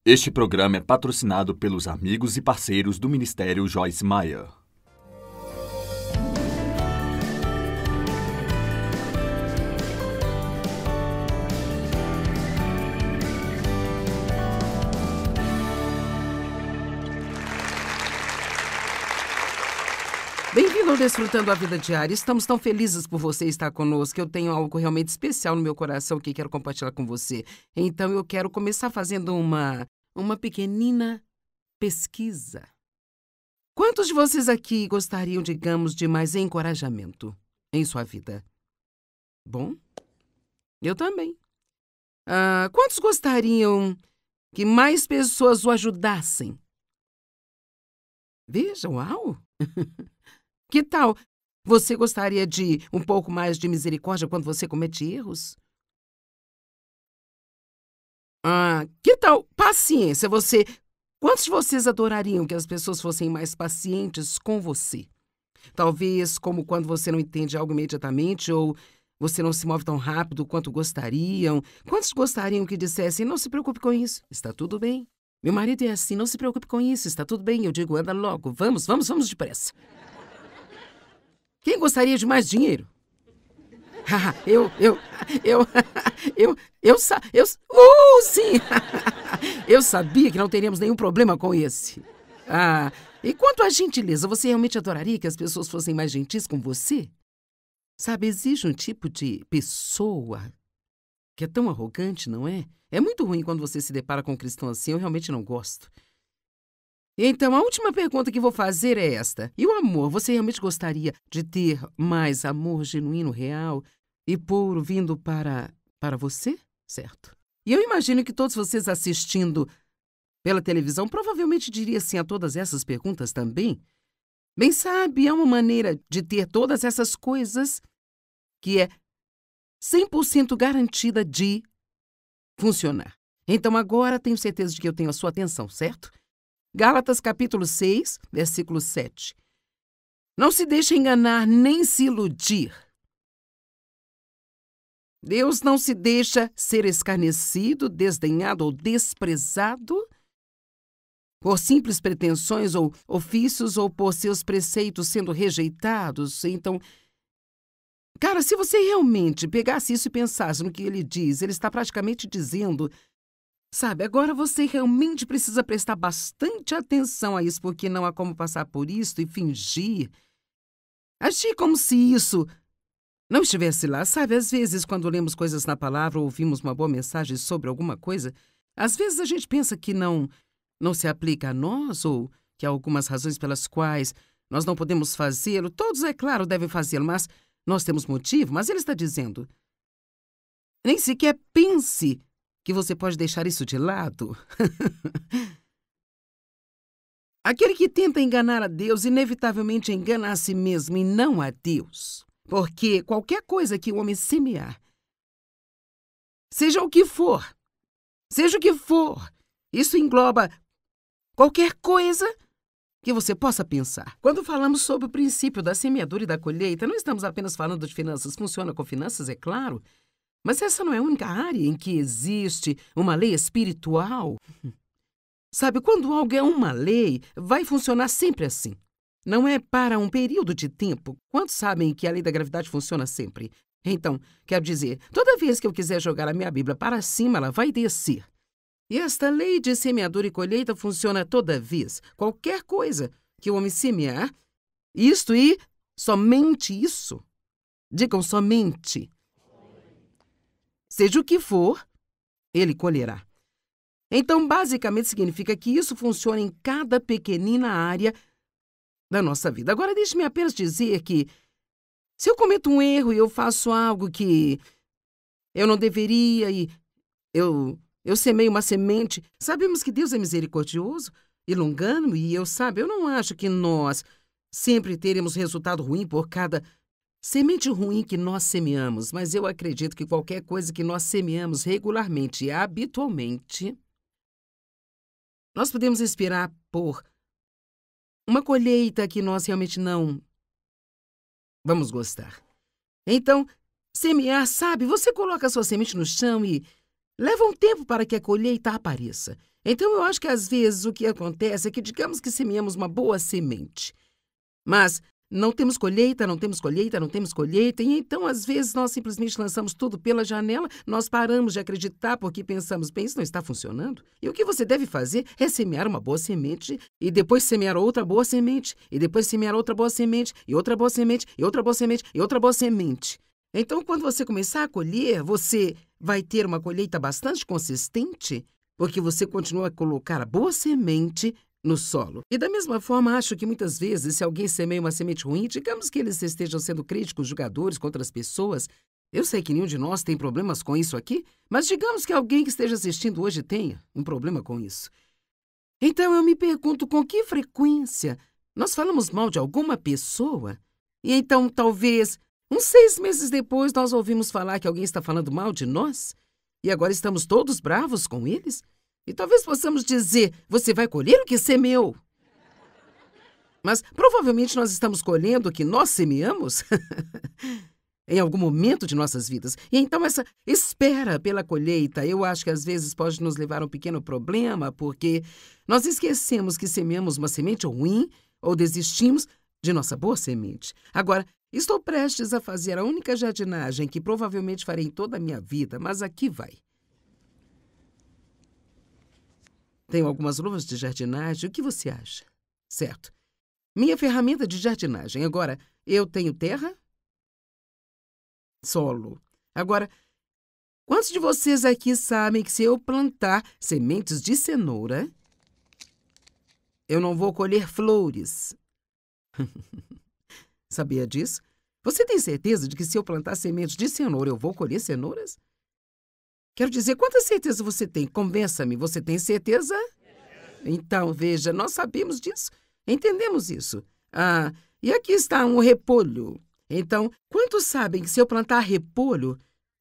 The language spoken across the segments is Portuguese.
Este programa é patrocinado pelos amigos e parceiros do Ministério Joyce Meyer. Bem-vindo ao Desfrutando a Vida Diária. Estamos tão felizes por você estar conosco. Eu tenho algo realmente especial no meu coração que quero compartilhar com você. Então, eu quero começar fazendo uma pequenina pesquisa. Quantos de vocês aqui gostariam, digamos, de mais encorajamento em sua vida? Bom, eu também. Quantos gostariam que mais pessoas o ajudassem? Veja, uau! Que tal? Você gostaria de um pouco mais de misericórdia quando você comete erros? Que tal paciência? Quantos de vocês adorariam que as pessoas fossem mais pacientes com você? Talvez como quando você não entende algo imediatamente ou você não se move tão rápido quanto gostariam. Quantos gostariam que dissessem, não se preocupe com isso, está tudo bem. Meu marido é assim, não se preocupe com isso, está tudo bem. Eu digo, anda logo, vamos depressa. Quem gostaria de mais dinheiro? Sim! Eu sabia que não teríamos nenhum problema com esse. E quanto à gentileza, você realmente adoraria que as pessoas fossem mais gentis com você? Sabe, existe um tipo de pessoa que é tão arrogante, não é? É muito ruim quando você se depara com um cristão assim, eu realmente não gosto. Então, a última pergunta que vou fazer é esta. E o amor? Você realmente gostaria de ter mais amor genuíno, real e puro vindo para você? Certo. E eu imagino que todos vocês assistindo pela televisão provavelmente diriam sim a todas essas perguntas também. Bem sabe, há uma maneira de ter todas essas coisas que é 100% garantida de funcionar. Então, agora tenho certeza de que eu tenho a sua atenção, certo? Gálatas capítulo 6, versículo 7. Não se deixe enganar nem se iludir. Deus não se deixa ser escarnecido, desdenhado ou desprezado por simples pretensões ou ofícios ou por seus preceitos sendo rejeitados. Então, cara, se você realmente pegasse isso e pensasse no que ele diz, ele está praticamente dizendo... Sabe, agora você realmente precisa prestar bastante atenção a isso, porque não há como passar por isso e fingir. Agir como se isso não estivesse lá. Sabe, às vezes, quando lemos coisas na palavra ou ouvimos uma boa mensagem sobre alguma coisa, às vezes a gente pensa que não se aplica a nós ou que há algumas razões pelas quais nós não podemos fazê-lo. Todos, é claro, devem fazê-lo, mas nós temos motivo. Mas ele está dizendo, nem sequer pense que você pode deixar isso de lado. Aquele que tenta enganar a Deus, inevitavelmente engana a si mesmo e não a Deus. Porque qualquer coisa que o homem semear, seja o que for, isso engloba qualquer coisa que você possa pensar. Quando falamos sobre o princípio da semeadura e da colheita, não estamos apenas falando de finanças. Funciona com finanças, é claro. Mas essa não é a única área em que existe uma lei espiritual. Sabe, quando algo é uma lei, vai funcionar sempre assim. Não é para um período de tempo. Quantos sabem que a lei da gravidade funciona sempre? Então, quero dizer, toda vez que eu quiser jogar a minha Bíblia para cima, ela vai descer. E esta lei de semeadura e colheita funciona toda vez. Qualquer coisa que o homem semear, isto e somente isso. Digam somente. Seja o que for, ele colherá. Então, basicamente, significa que isso funciona em cada pequenina área da nossa vida. Agora, deixe-me apenas dizer que, se eu cometo um erro e eu faço algo que eu não deveria e eu semeio uma semente, sabemos que Deus é misericordioso e longânimo e eu não acho que nós sempre teremos resultado ruim por cada semente ruim que nós semeamos, mas eu acredito que qualquer coisa que nós semeamos regularmente e habitualmente, nós podemos esperar por uma colheita que nós realmente não vamos gostar. Então, semear, sabe, você coloca a sua semente no chão e leva um tempo para que a colheita apareça. Então, eu acho que às vezes o que acontece é que digamos que semeamos uma boa semente, mas não temos colheita, não temos colheita, não temos colheita, e então às vezes nós simplesmente lançamos tudo pela janela, nós paramos de acreditar porque pensamos, bem, isso não está funcionando. E o que você deve fazer é semear uma boa semente, e depois semear outra boa semente, e depois semear outra boa semente, e outra boa semente, e outra boa semente, e outra boa semente. Então, quando você começar a colher, você vai ter uma colheita bastante consistente, porque você continua a colocar a boa semente no solo. E da mesma forma, acho que muitas vezes, se alguém semeia uma semente ruim, digamos que eles estejam sendo críticos, julgadores contra as pessoas. Eu sei que nenhum de nós tem problemas com isso aqui, mas digamos que alguém que esteja assistindo hoje tenha um problema com isso. Então eu me pergunto com que frequência nós falamos mal de alguma pessoa e então talvez uns 6 meses depois nós ouvimos falar que alguém está falando mal de nós e agora estamos todos bravos com eles? E talvez possamos dizer, você vai colher o que semeou. Mas provavelmente nós estamos colhendo o que nós semeamos em algum momento de nossas vidas. E então essa espera pela colheita, eu acho que às vezes pode nos levar a um pequeno problema, porque nós esquecemos que semeamos uma semente ruim ou desistimos de nossa boa semente. Agora, estou prestes a fazer a única jardinagem que provavelmente farei em toda a minha vida, mas aqui vai. Tenho algumas luvas de jardinagem. O que você acha? Certo. Minha ferramenta de jardinagem. Agora, eu tenho terra? Solo. Agora, quantos de vocês aqui sabem que se eu plantar sementes de cenoura, eu não vou colher flores? Sabia disso? Você tem certeza de que se eu plantar sementes de cenoura, eu vou colher cenouras? Quero dizer, quanta certeza você tem? Convença-me, você tem certeza? Então, veja, nós sabemos disso, entendemos isso. E aqui está um repolho. Então, quantos sabem que se eu plantar repolho,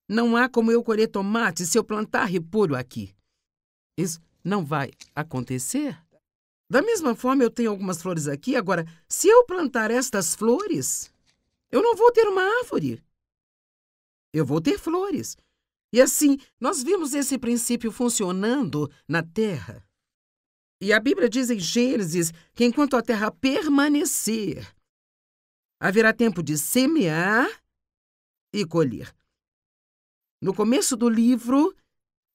não há como eu colher tomate se eu plantar repolho aqui? Isso não vai acontecer? Da mesma forma, eu tenho algumas flores aqui. Agora, se eu plantar estas flores, eu não vou ter uma árvore. Eu vou ter flores. E assim, nós vimos esse princípio funcionando na terra. E a Bíblia diz em Gênesis que enquanto a terra permanecer, haverá tempo de semear e colher. No começo do livro,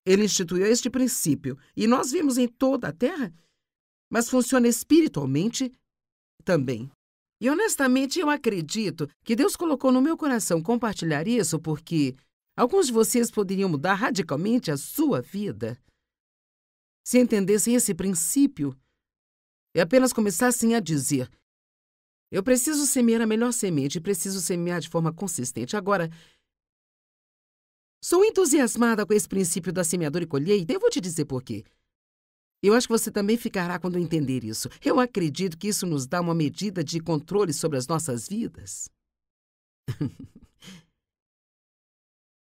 ele instituiu este princípio. E nós vimos em toda a terra, mas funciona espiritualmente também. E honestamente, eu acredito que Deus colocou no meu coração compartilhar isso porque alguns de vocês poderiam mudar radicalmente a sua vida se entendessem esse princípio e apenas começassem a dizer: eu preciso semear a melhor semente, preciso semear de forma consistente. Agora, sou entusiasmada com esse princípio da semeadura e colheita e eu vou te dizer por quê. Eu acho que você também ficará quando entender isso. Eu acredito que isso nos dá uma medida de controle sobre as nossas vidas.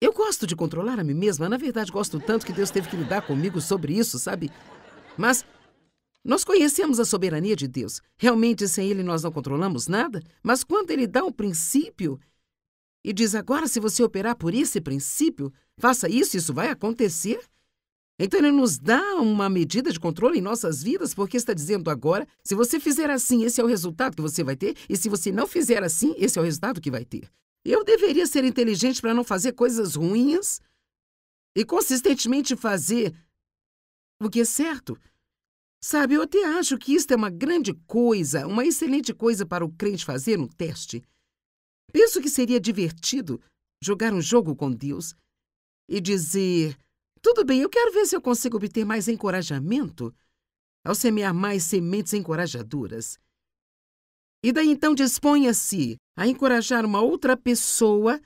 Eu gosto de controlar a mim mesma. Na verdade, gosto tanto que Deus teve que lidar comigo sobre isso, sabe? Mas nós conhecemos a soberania de Deus. Realmente, sem Ele, nós não controlamos nada. Mas quando Ele dá um princípio e diz, agora, se você operar por esse princípio, faça isso, isso vai acontecer. Então, Ele nos dá uma medida de controle em nossas vidas, porque está dizendo agora, se você fizer assim, esse é o resultado que você vai ter. E se você não fizer assim, esse é o resultado que vai ter. Eu deveria ser inteligente para não fazer coisas ruins e consistentemente fazer o que é certo. Sabe, eu até acho que isto é uma grande coisa, uma excelente coisa para o crente fazer um teste. Penso que seria divertido jogar um jogo com Deus e dizer, tudo bem, eu quero ver se eu consigo obter mais encorajamento ao semear mais sementes encorajadoras. E daí então disponha-se a encorajar uma outra pessoa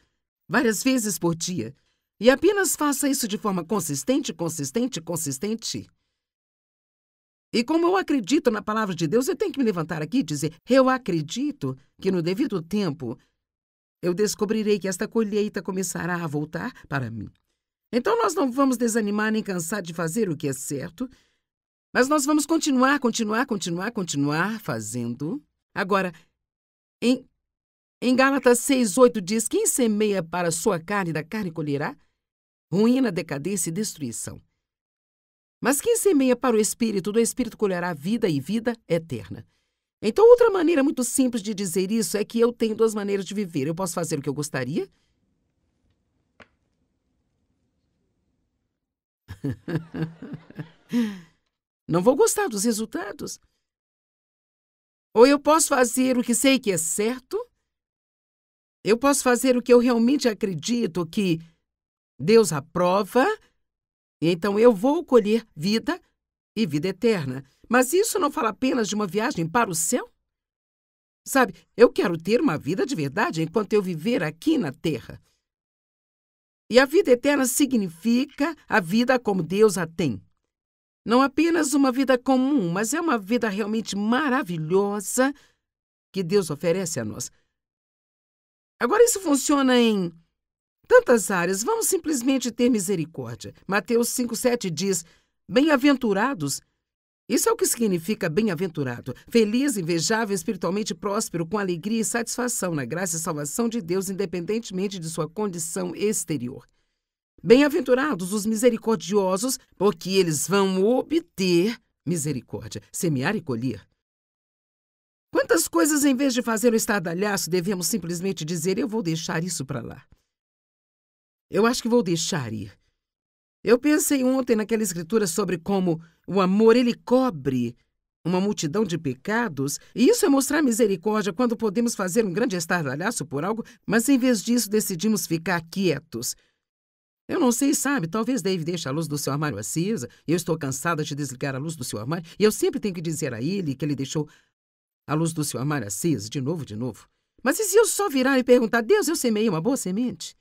várias vezes por dia. E apenas faça isso de forma consistente, consistente, consistente. E como eu acredito na palavra de Deus, eu tenho que me levantar aqui e dizer, eu acredito que no devido tempo eu descobrirei que esta colheita começará a voltar para mim. Então nós não vamos desanimar nem cansar de fazer o que é certo, mas nós vamos continuar fazendo. Agora, em Gálatas 6:8 diz, quem semeia para a sua carne, da carne colherá. ruína, decadência e destruição. Mas quem semeia para o Espírito, do Espírito colherá vida e vida eterna. Então, outra maneira muito simples de dizer isso é que eu tenho duas maneiras de viver. Eu posso fazer o que eu gostaria. Não vou gostar dos resultados. Ou eu posso fazer o que sei que é certo. Eu posso fazer o que eu realmente acredito que Deus aprova. E então eu vou colher vida e vida eterna. Mas isso não fala apenas de uma viagem para o céu? Sabe, eu quero ter uma vida de verdade enquanto eu viver aqui na Terra. E a vida eterna significa a vida como Deus a tem. Não apenas uma vida comum, mas é uma vida realmente maravilhosa que Deus oferece a nós. Agora, isso funciona em tantas áreas. Vamos simplesmente ter misericórdia. Mateus 5,7 diz, bem-aventurados. Isso é o que significa bem-aventurado. Feliz, invejável, espiritualmente próspero, com alegria e satisfação na graça e salvação de Deus, independentemente de sua condição exterior. Bem-aventurados os misericordiosos, porque eles vão obter misericórdia, semear e colher. Quantas coisas, em vez de fazer o estardalhaço, devemos simplesmente dizer, eu vou deixar isso para lá. Eu acho que vou deixar ir. Eu pensei ontem naquela escritura sobre como o amor, ele cobre uma multidão de pecados, e isso é mostrar misericórdia quando podemos fazer um grande estardalhaço por algo, mas em vez disso decidimos ficar quietos. Eu não sei, sabe, talvez Dave deixe a luz do seu armário acesa, e eu estou cansada de desligar a luz do seu armário, e eu sempre tenho que dizer a ele que ele deixou a luz do seu armário acesa, de novo. Mas e se eu só virar e perguntar, Deus, eu semeei uma boa semente?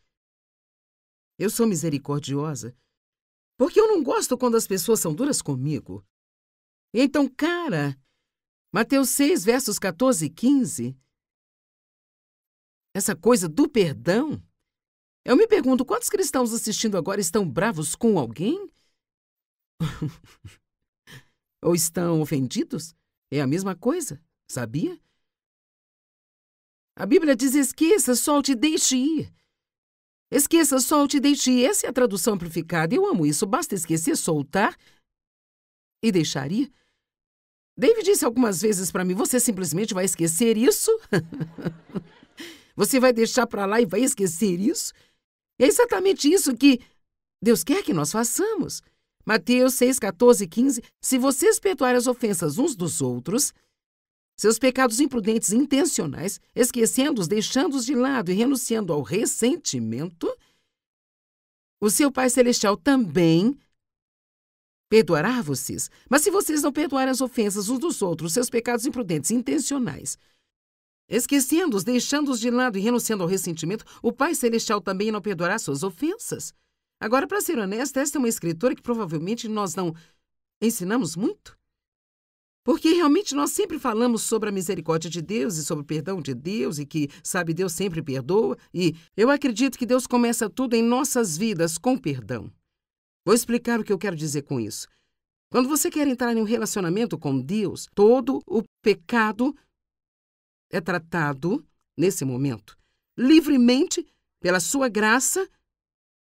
Eu sou misericordiosa, porque eu não gosto quando as pessoas são duras comigo. E então, cara, Mateus 6, versos 14 e 15, essa coisa do perdão, eu me pergunto, quantos cristãos assistindo agora estão bravos com alguém? Ou estão ofendidos? É a mesma coisa, sabia? A Bíblia diz, esqueça, solte, deixe ir. Esqueça, solte e deixe ir. Essa é a tradução amplificada. Eu amo isso. Basta esquecer, soltar e deixar ir. David disse algumas vezes para mim, você simplesmente vai esquecer isso? Você vai deixar para lá e vai esquecer isso? É exatamente isso que Deus quer que nós façamos. Mateus 6, 14 e 15. Se vocês perdoarem as ofensas uns dos outros, seus pecados imprudentes e intencionais, esquecendo-os, deixando-os de lado e renunciando ao ressentimento, o seu Pai Celestial também perdoará vocês. Mas se vocês não perdoarem as ofensas uns dos outros, seus pecados imprudentes e intencionais, esquecendo-os, deixando-os de lado e renunciando ao ressentimento, o Pai Celestial também não perdoará suas ofensas. Agora, para ser honesta, esta é uma escritura que provavelmente nós não ensinamos muito. Porque realmente nós sempre falamos sobre a misericórdia de Deus e sobre o perdão de Deus e que, sabe, Deus sempre perdoa. E eu acredito que Deus começa tudo em nossas vidas com perdão. Vou explicar o que eu quero dizer com isso. Quando você quer entrar em um relacionamento com Deus, todo o pecado é tratado, nesse momento, livremente, pela sua graça.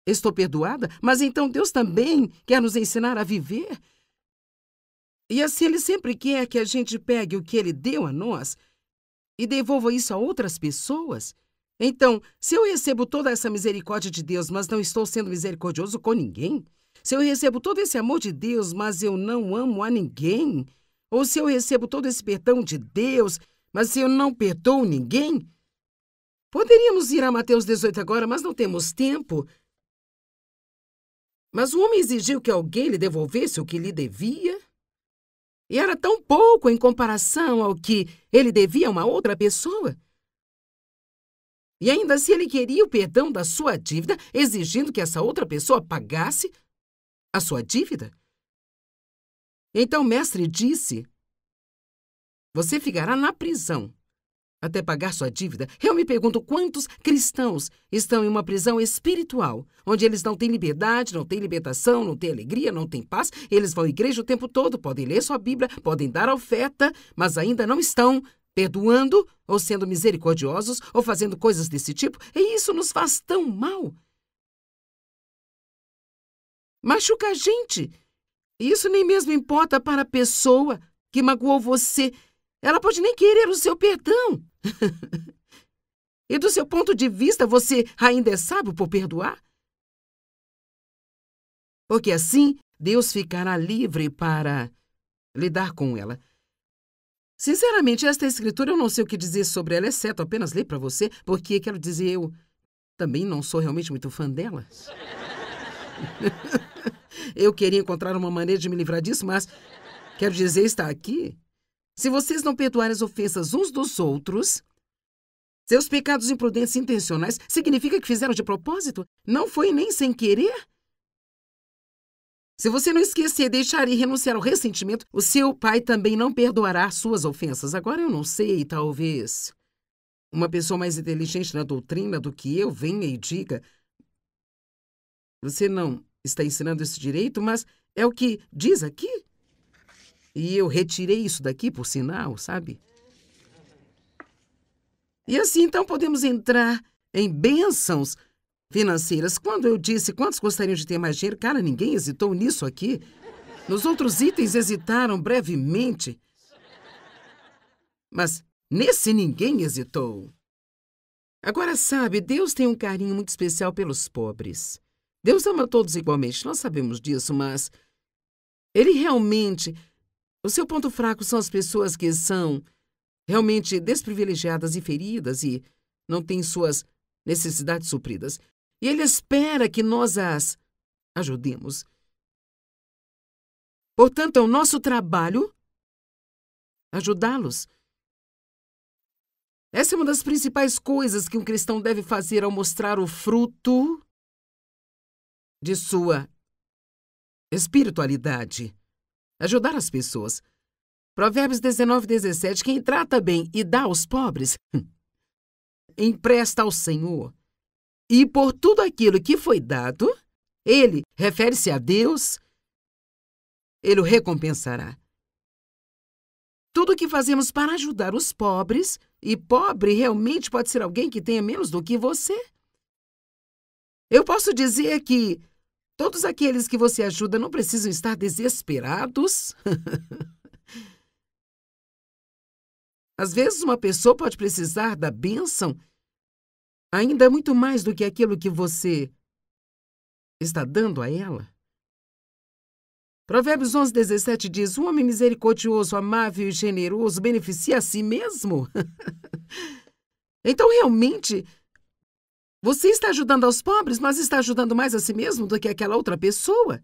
Estou perdoada, mas então Deus também quer nos ensinar a viver. E assim Ele sempre quer que a gente pegue o que Ele deu a nós e devolva isso a outras pessoas. Então, se eu recebo toda essa misericórdia de Deus, mas não estou sendo misericordioso com ninguém, se eu recebo todo esse amor de Deus, mas eu não amo a ninguém, ou se eu recebo todo esse perdão de Deus, mas eu não perdoo ninguém, poderíamos ir a Mateus 18 agora, mas não temos tempo. Mas o homem exigiu que alguém lhe devolvesse o que lhe devia. E era tão pouco em comparação ao que ele devia a uma outra pessoa. E ainda assim ele queria o perdão da sua dívida, exigindo que essa outra pessoa pagasse a sua dívida. Então o mestre disse, você ficará na prisão até pagar sua dívida. Eu me pergunto quantos cristãos estão em uma prisão espiritual, onde eles não têm liberdade, não têm libertação, não têm alegria, não têm paz. Eles vão à igreja o tempo todo, podem ler sua Bíblia, podem dar oferta, mas ainda não estão perdoando ou sendo misericordiosos ou fazendo coisas desse tipo. E isso nos faz tão mal. machuca a gente. E isso nem mesmo importa para a pessoa que magoou você. Ela pode nem querer o seu perdão. E do seu ponto de vista, você ainda é sábio por perdoar? Porque assim, Deus ficará livre para lidar com ela. Sinceramente, esta escritura eu não sei o que dizer sobre ela, exceto apenas ler para você, porque, quero dizer, eu também não sou realmente muito fã dela. Eu queria encontrar uma maneira de me livrar disso, mas, quero dizer, está aqui. Se vocês não perdoarem as ofensas uns dos outros, seus pecados imprudentes e intencionais, significa que fizeram de propósito? Não foi nem sem querer? Se você não esquecer, deixar e renunciar ao ressentimento, o seu pai também não perdoará suas ofensas. Agora eu não sei, talvez uma pessoa mais inteligente na doutrina do que eu venha e diga: você não está ensinando isso direito, mas é o que diz aqui. E eu retirei isso daqui, por sinal, sabe? E assim, então, podemos entrar em bênçãos financeiras. Quando eu disse quantos gostariam de ter mais dinheiro, cara, ninguém hesitou nisso aqui. Nos outros itens hesitaram brevemente. Mas nesse ninguém hesitou. Agora, sabe, Deus tem um carinho muito especial pelos pobres. Deus ama todos igualmente, nós sabemos disso, mas Ele realmente... O seu ponto fraco são as pessoas que são realmente desprivilegiadas e feridas e não têm suas necessidades supridas. E Ele espera que nós as ajudemos. Portanto, é o nosso trabalho ajudá-los. Essa é uma das principais coisas que um cristão deve fazer ao mostrar o fruto de sua espiritualidade. Ajudar as pessoas. Provérbios 19:17. Quem trata bem e dá aos pobres, empresta ao Senhor. E por tudo aquilo que foi dado, Ele, refere-se a Deus, Ele o recompensará. Tudo o que fazemos para ajudar os pobres, e pobre realmente pode ser alguém que tenha menos do que você. Eu posso dizer que todos aqueles que você ajuda não precisam estar desesperados. Às vezes, uma pessoa pode precisar da bênção ainda muito mais do que aquilo que você está dando a ela. Provérbios 11:17 diz: um homem misericordioso, amável e generoso beneficia a si mesmo. Então, realmente, você está ajudando aos pobres, mas está ajudando mais a si mesmo do que aquela outra pessoa.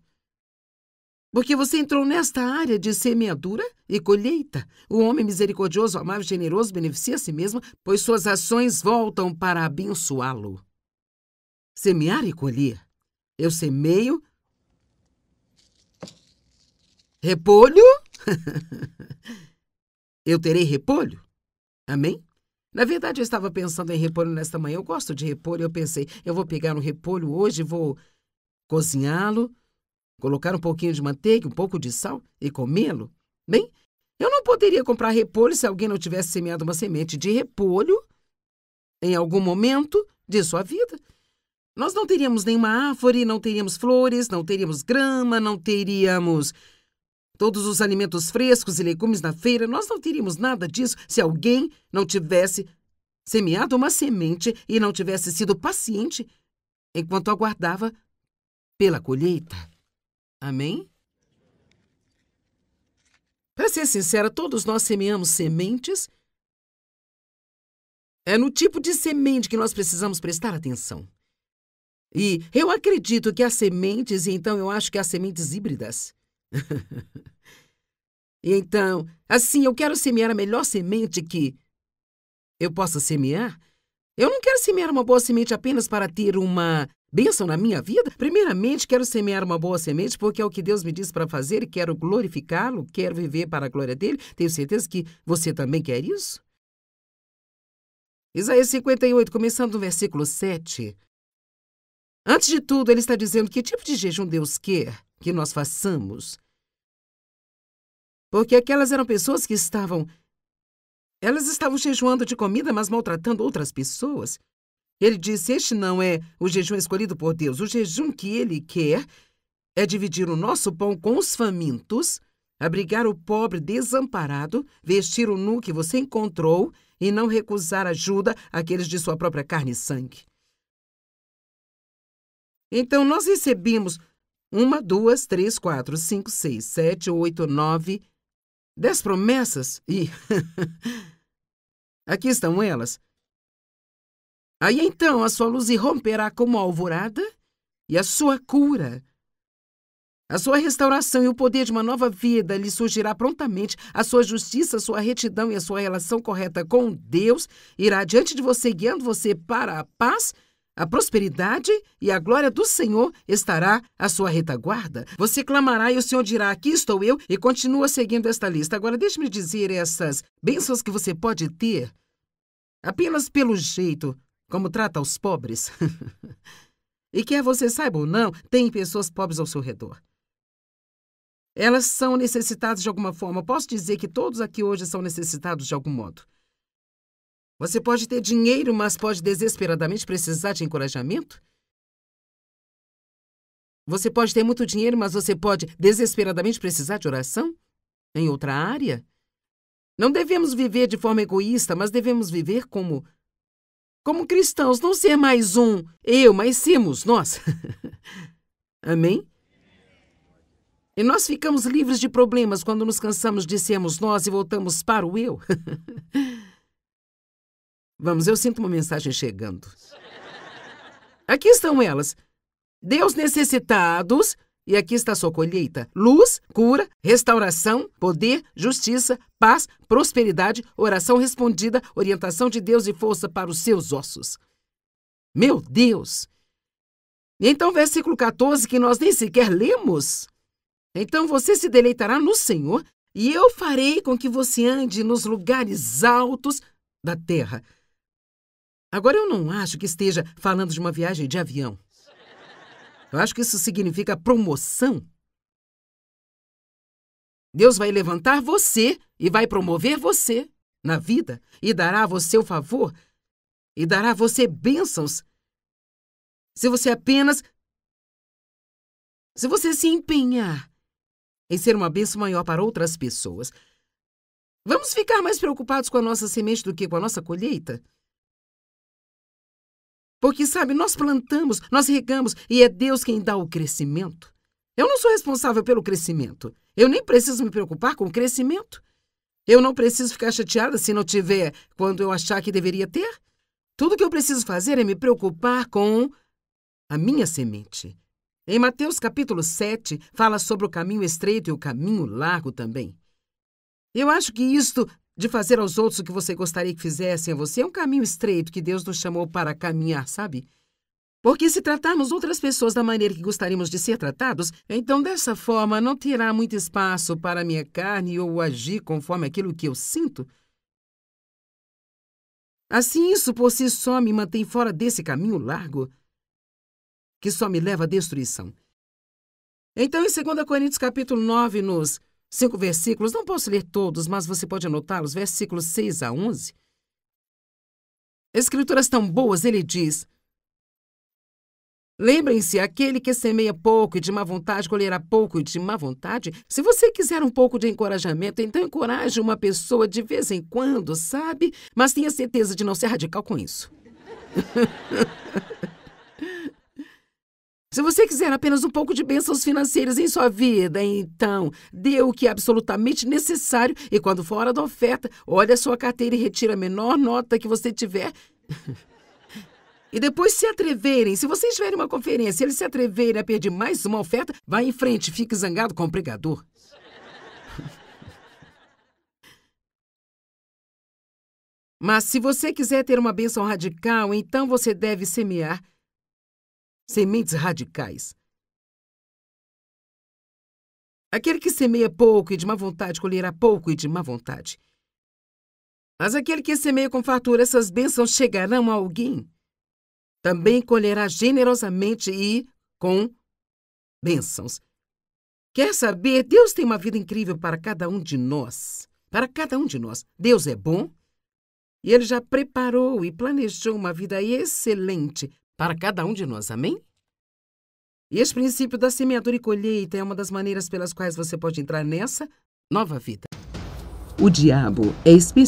Porque você entrou nesta área de semeadura e colheita. O homem misericordioso, amável e generoso beneficia a si mesmo, pois suas ações voltam para abençoá-lo. Semear e colher. Eu semeio repolho. Eu terei repolho. Amém? Na verdade, eu estava pensando em repolho nesta manhã. Eu gosto de repolho. Eu pensei, eu vou pegar um repolho hoje, vou cozinhá-lo, colocar um pouquinho de manteiga, um pouco de sal e comê-lo. Bem, eu não poderia comprar repolho se alguém não tivesse semeado uma semente de repolho em algum momento de sua vida. Nós não teríamos nenhuma árvore, não teríamos flores, não teríamos grama, não teríamos todos os alimentos frescos e legumes na feira. Nós não teríamos nada disso se alguém não tivesse semeado uma semente e não tivesse sido paciente enquanto aguardava pela colheita. Amém? Para ser sincera, todos nós semeamos sementes. É no tipo de semente que nós precisamos prestar atenção. E eu acredito que há sementes, e então eu acho que há sementes híbridas. E então, assim, eu quero semear a melhor semente que eu possa semear. Eu não quero semear uma boa semente apenas para ter uma bênção na minha vida. Primeiramente, quero semear uma boa semente porque é o que Deus me diz para fazer e quero glorificá-lo, quero viver para a glória dele. Tenho certeza que você também quer isso? Isaías 58, começando no versículo 7. Antes de tudo, ele está dizendo que tipo de jejum Deus quer que nós façamos. Porque aquelas eram pessoas que estavam jejuando de comida, mas maltratando outras pessoas. Ele disse, este não é o jejum escolhido por Deus. O jejum que ele quer é dividir o nosso pão com os famintos, abrigar o pobre desamparado, vestir o nu que você encontrou e não recusar ajuda àqueles de sua própria carne e sangue. Então, nós recebemos 1, 2, 3, 4, 5, 6, 7, 8, 9, 10 promessas e aqui estão elas. Aí então a sua luz irromperá como a alvorada e a sua cura, a sua restauração e o poder de uma nova vida lhe surgirá prontamente. A sua justiça, a sua retidão e a sua relação correta com Deus irá diante de você, guiando você para a paz, a prosperidade e a glória do Senhor estará à sua retaguarda. Você clamará e o Senhor dirá, aqui estou eu, e continua seguindo esta lista. Agora, deixe-me dizer essas bênçãos que você pode ter apenas pelo jeito como trata os pobres. E quer você saiba ou não, tem pessoas pobres ao seu redor. Elas são necessitadas de alguma forma. Posso dizer que todos aqui hoje são necessitados de algum modo. Você pode ter dinheiro, mas pode desesperadamente precisar de encorajamento? Você pode ter muito dinheiro, mas você pode desesperadamente precisar de oração? Em outra área? Não devemos viver de forma egoísta, mas devemos viver como cristãos, não ser mais um eu, mas sermos nós. Amém? E nós ficamos livres de problemas quando nos cansamos de sermos nós e voltamos para o eu. Vamos, eu sinto uma mensagem chegando. Aqui estão elas. Deus necessitados, e aqui está a sua colheita. Luz, cura, restauração, poder, justiça, paz, prosperidade, oração respondida, orientação de Deus e força para os seus ossos. Meu Deus! E então, versículo 14, que nós nem sequer lemos. Então você se deleitará no Senhor, e eu farei com que você ande nos lugares altos da terra. Agora, eu não acho que esteja falando de uma viagem de avião. Eu acho que isso significa promoção. Deus vai levantar você e vai promover você na vida e dará a você o favor e dará a você bênçãos. Se você se empenhar em ser uma bênção maior para outras pessoas. Vamos ficar mais preocupados com a nossa semente do que com a nossa colheita? Porque, sabe, nós plantamos, nós regamos e é Deus quem dá o crescimento. Eu não sou responsável pelo crescimento. Eu nem preciso me preocupar com o crescimento. Eu não preciso ficar chateada se não tiver quando eu achar que deveria ter. Tudo que eu preciso fazer é me preocupar com a minha semente. Em Mateus capítulo 7, fala sobre o caminho estreito e o caminho largo também. Eu acho que isto de fazer aos outros o que você gostaria que fizessem a você é um caminho estreito que Deus nos chamou para caminhar, sabe? Porque se tratarmos outras pessoas da maneira que gostaríamos de ser tratados, então dessa forma não terá muito espaço para a minha carne ou agir conforme aquilo que eu sinto. Assim, isso por si só me mantém fora desse caminho largo, que só me leva à destruição. Então, em 2 Coríntios capítulo 9, nos 5 versículos, não posso ler todos, mas você pode anotá-los, versículos 6 a 11. Escrituras tão boas, ele diz: lembrem-se, aquele que semeia pouco e de má vontade colherá pouco e de má vontade. Se você quiser um pouco de encorajamento, então encoraje uma pessoa de vez em quando, sabe? Mas tenha certeza de não ser radical com isso. Se você quiser apenas um pouco de bênçãos financeiras em sua vida, então dê o que é absolutamente necessário e quando for hora da oferta, olhe a sua carteira e retire a menor nota que você tiver. E depois se atreverem, se vocês tiverem uma conferência e eles se atreverem a pedir mais uma oferta, vá em frente, fique zangado com o pregador. Mas se você quiser ter uma bênção radical, então você deve semear sementes radicais. Aquele que semeia pouco e de má vontade colherá pouco e de má vontade. Mas aquele que semeia com fartura, essas bênçãos chegarão a alguém. Também colherá generosamente e com bênçãos. Quer saber? Deus tem uma vida incrível para cada um de nós. Para cada um de nós. Deus é bom e Ele já preparou e planejou uma vida excelente para cada um de nós. Amém? E esse princípio da semeadura e colheita é uma das maneiras pelas quais você pode entrar nessa nova vida. O diabo é especialista